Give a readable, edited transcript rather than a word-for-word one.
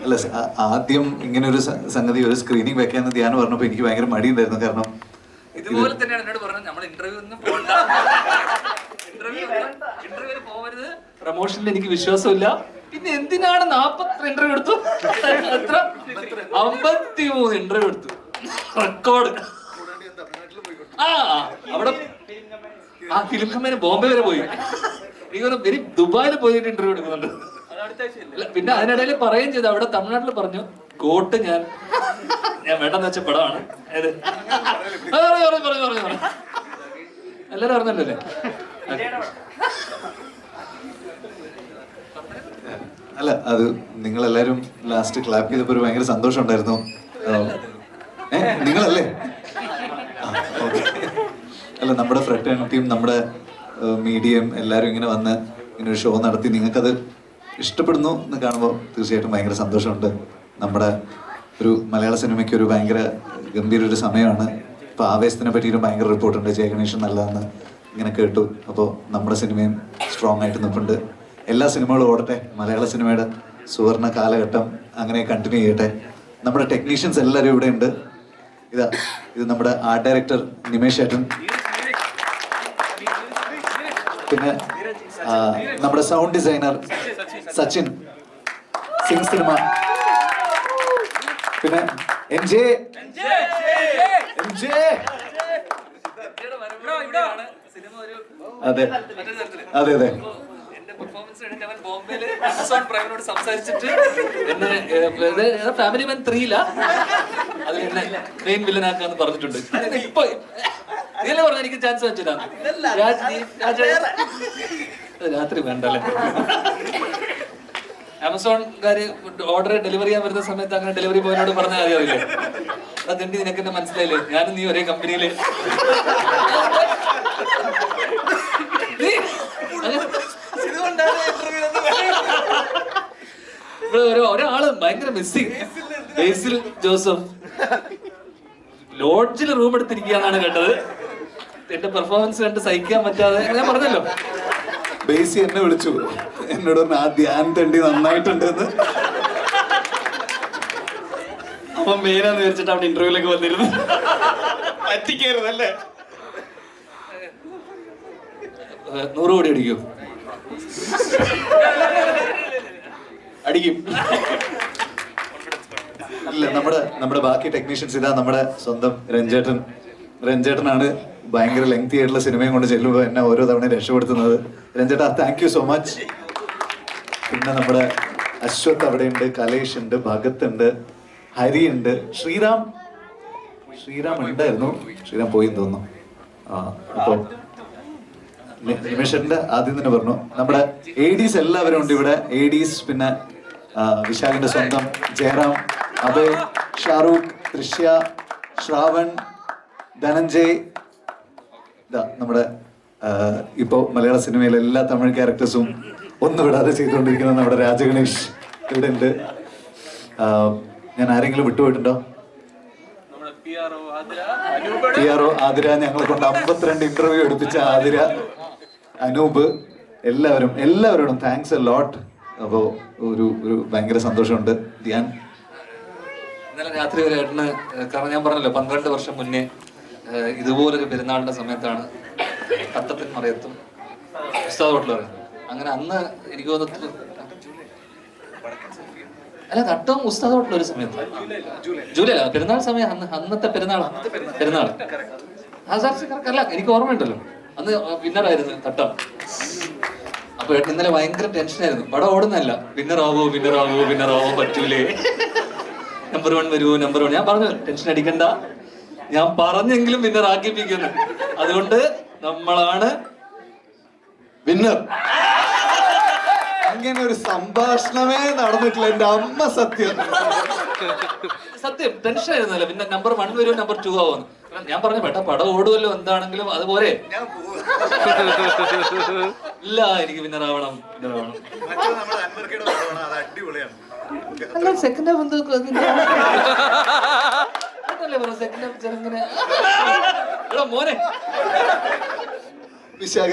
അല്ല ആദ്യം ഇങ്ങനെ ഒരു സംഗതി ഒരു സ്ക്രീനിങ് വെക്കാന്ന് ധ്യാനം പറഞ്ഞപ്പോൾ എനിക്ക് ഭയങ്കര മടിയുണ്ടായിരുന്നു. കാരണം ഇതുപോലെ തന്നെയാണ് എന്നോട് പറഞ്ഞത്, നമ്മൾ ഇന്റർവ്യൂ ഒന്നും പോകണ്ട, ഇന്റർവ്യൂവിന് പോകരുത്, പ്രൊമോഷനിൽ എനിക്ക് വിശ്വാസമില്ല, പിന്നെ എന്തിനാണ് 40 ഇന്റർവ്യൂ എടുത്തു, എത്ര 53 ഇന്റർവ്യൂ എടുത്തു, റെക്കോർഡ്. അവിടെ ഫിലിം കമ്പനി ബോംബെ വരെ പോയി, എനിക്ക് ദുബായിൽ പോയിട്ട് ഇന്റർവ്യൂ എടുക്കുന്നുണ്ട്. പിന്നെ അതിനിടയിൽ പറയുകയും ചെയ്തു, അവിടെ തമിഴ്നാട്ടിൽ പറഞ്ഞു കോട്ട് ഞാൻ വേണ്ടെന്ന് വെച്ച പടമാണ്. എല്ലാരും അറിഞ്ഞല്ലേ? അല്ല, അത് നിങ്ങളെല്ലാരും ലാസ്റ്റ് ക്ലാപ്പ് ചെയ്തപ്പോൾ ഒരു ഭയങ്കര സന്തോഷം ഉണ്ടായിരുന്നു. നിങ്ങളല്ലേ? അല്ല, നമ്മുടെ ഫ്രട്ടേണിറ്റിയും നമ്മുടെ മീഡിയയും എല്ലാവരും ഇങ്ങനെ വന്ന് ഇങ്ങനെ ഒരു ഷോ നടത്തി നിങ്ങൾക്കത് ഇഷ്ടപ്പെടുന്നു എന്ന് കാണുമ്പോൾ തീർച്ചയായിട്ടും ഭയങ്കര സന്തോഷമുണ്ട്. നമ്മുടെ ഒരു മലയാള സിനിമയ്ക്ക് ഒരു ഭയങ്കര ഗംഭീര ഒരു സമയമാണ്. ഇപ്പോൾ ആവേശത്തിനെ പറ്റിയിട്ടും ഭയങ്കര റിപ്പോർട്ടുണ്ട്, ജയഗണേഷൻ നല്ലതെന്ന് ഇങ്ങനെ കേട്ടു. അപ്പോൾ നമ്മുടെ സിനിമയും സ്ട്രോങ് ആയിട്ട് നിൽപ്പുണ്ട്. എല്ലാ സിനിമകളും ഓടട്ടെ, മലയാള സിനിമയുടെ സുവർണ കാലഘട്ടം അങ്ങനെ കണ്ടിന്യൂ ചെയ്യട്ടെ. നമ്മുടെ ടെക്നീഷ്യൻസ് എല്ലാവരും ഇവിടെ ഉണ്ട്. ഇത് നമ്മുടെ ആർട്ട് ഡയറക്ടർ നിമേഷ് ചേട്ടൻ, പിന്നെ നമ്മുടെ sound designer Sachin, Singh cinema, പിന്നെ എം ജെ. അതെ അതെ അതെ. ബോംബെയില് ആമസോൺ പ്രൈമിനോട് സംസാരിച്ചിട്ട് എന്നെ ഫാമിലി മാൻ 3 അത് എന്നെ മെയിൻ വില്ലനാക്കാന്ന് പറഞ്ഞിട്ടുണ്ട്. ഇപ്പൊ ഇതല്ലേ പറഞ്ഞ എനിക്ക് ചാൻസ് വെച്ചിട്ടാണ്. രാത്രി വേണ്ടല്ലേ? ആമസോൺകാര് ഓർഡർ ഡെലിവറി ചെയ്യാൻ വരുന്ന സമയത്ത് അങ്ങനെ ഡെലിവറി ബോയിനോട് പറഞ്ഞാൽ അറിയാവില്ലേ, അതെന്തി നിനക്ക് എന്നെ മനസ്സിലായില്ലേ, ഞാനും നീ ഒരേ കമ്പനിയില്. ഒരാള് ഭയങ്കര മിസ്സിങ്, ബേസിൽ ജോസഫ് ലോഡ്ജിൽ റൂം എടുത്തിരിക്കുകയെന്നാണ് കേട്ടത്. എന്റെ പെർഫോമൻസ് കണ്ട് സഹിക്കാൻ പറ്റാതെ ഞാൻ പറഞ്ഞല്ലോ, ബേസി എന്നെ വിളിച്ചു, എന്നോട് പറഞ്ഞു ആ ധ്യാൻ തണ്ടി നന്നായിട്ടുണ്ട് എന്ന്. അപ്പൊ മെയിനാന്ന് വിചാരിച്ചിട്ട് അവിടെ ഇന്റർവ്യൂലൊക്കെ വന്നിരുന്നു. പറ്റിക്കരുതല്ലേ? 100 കോടി അടിക്കൂ? അടിക്കും. ഇല്ല, നമ്മുടെ ബാക്കി ടെക്നീഷ്യൻസ് ഇതാ. നമ്മുടെ സ്വന്തം രഞ്ജേട്ടനാണ് ഭയങ്കര ലെങ്തി ആയിട്ടുള്ള സിനിമയും കൊണ്ട് ചെല്ലുമ്പോൾ എന്നെ ഓരോ തവണ രക്ഷപ്പെടുത്തുന്നത്. രഞ്ജേട്ടാ, താങ്ക് യു സോ മച്ച്. പിന്നെ നമ്മുടെ അശ്വത് അവിടെ ഉണ്ട്, കലേഷ് ഉണ്ട്, ഭഗത് ഉണ്ട്, ഹരി ഉണ്ട്, ശ്രീറാം ഉണ്ടായിരുന്നു, ശ്രീറാം പോയി തോന്നുന്നു. അപ്പോൾ നിമിഷന്റെ ആദ്യം തന്നെ പറഞ്ഞു. നമ്മുടെ ADs എല്ലാവരും ഉണ്ട് ഇവിടെ. ADs പിന്നെ വിശാഖിന്റെ സ്വന്തം ജയറാം, അഭയ്, ഷാറൂഖ്, ദൃശ്യ, ശ്രാവൺ, ധനഞ്ജയ്. നമ്മുടെ ഇപ്പോ മലയാള സിനിമയിലെ എല്ലാ തമിഴ് ക്യാരക്ടേഴ്സും ഒന്നും വിടാതെ ചെയ്തുകൊണ്ടിരിക്കുന്ന നമ്മുടെ രാജഗണേഷ് ഇവിടെ ഉണ്ട്. ഞാൻ ആരെങ്കിലും വിട്ടുപോയിട്ടുണ്ടോ? PRO ആതിര, ഞങ്ങളെ കൊണ്ട് 52 ഇന്റർവ്യൂ എടുപ്പിച്ച ആതിര, അനൂപ്, എല്ലാവരോടും താങ്ക്സ് എ ലോട്ട്. അപ്പോൾ ഒരു ഭയങ്കര സന്തോഷമുണ്ട്. ധ്യാൻ ഇന്നലെ രാത്രി ഒരു ഏട്ടന്, കാരണം ഞാൻ പറഞ്ഞല്ലോ 12 വർഷം മുന്നേ ഇതുപോലൊരു പെരുന്നാളിന്റെ സമയത്താണ് തട്ടത്തിൻ മറയത്തും ഉസ്താദ് ഹോട്ടൽ പറയുന്നത്. അങ്ങനെ അന്ന് എനിക്ക് തോന്നുന്നു, അല്ല തട്ടവും ഉസ്താദ് ഹോട്ടൽ ഒരു സമയത്ത് ജൂലൈ അല്ല, പെരുന്നാൾ സമയം, അന്നത്തെ പെരുന്നാൾ അല്ല, എനിക്ക് ഓർമ്മയുണ്ടല്ലോ, അന്ന് വിന്നറായിരുന്നു തട്ടം. അപ്പൊ ഇന്നലെ ഭയങ്കര ടെൻഷനായിരുന്നു. പടം ഓടുന്നല്ല, വിന്നറാവോ പറ്റൂലേ, നമ്പർ 1 വരൂ, നമ്പർ 1. ഞാൻ പറഞ്ഞു ടെൻഷൻ അടിക്കണ്ട, ഞാൻ പറഞ്ഞെങ്കിലും വിന്നർ ആക്കിപ്പിക്കുന്നു, അതുകൊണ്ട് നമ്മളാണ് വിന്നർ. അങ്ങനെ ഒരു സംഭാഷണമേ നടന്നിട്ടില്ല എന്റെ അമ്മ. സത്യം ടെൻഷൻ ആയിരുന്നല്ലോ. പിന്നെ നമ്പർ 1 വരും, നമ്പർ 2 ആവുന്നു. ഞാൻ പറഞ്ഞു പെട്ട പടം ഓടുമല്ലോ, എന്താണെങ്കിലും അതുപോലെ ഇല്ല, എനിക്ക് വിന്നർ ആവണം. സെക്കൻഡ് ഹാഫ് സെക്കൻഡ് ഹാഫ് ചെറുങ്ങനെ മോനെ വിശാഖ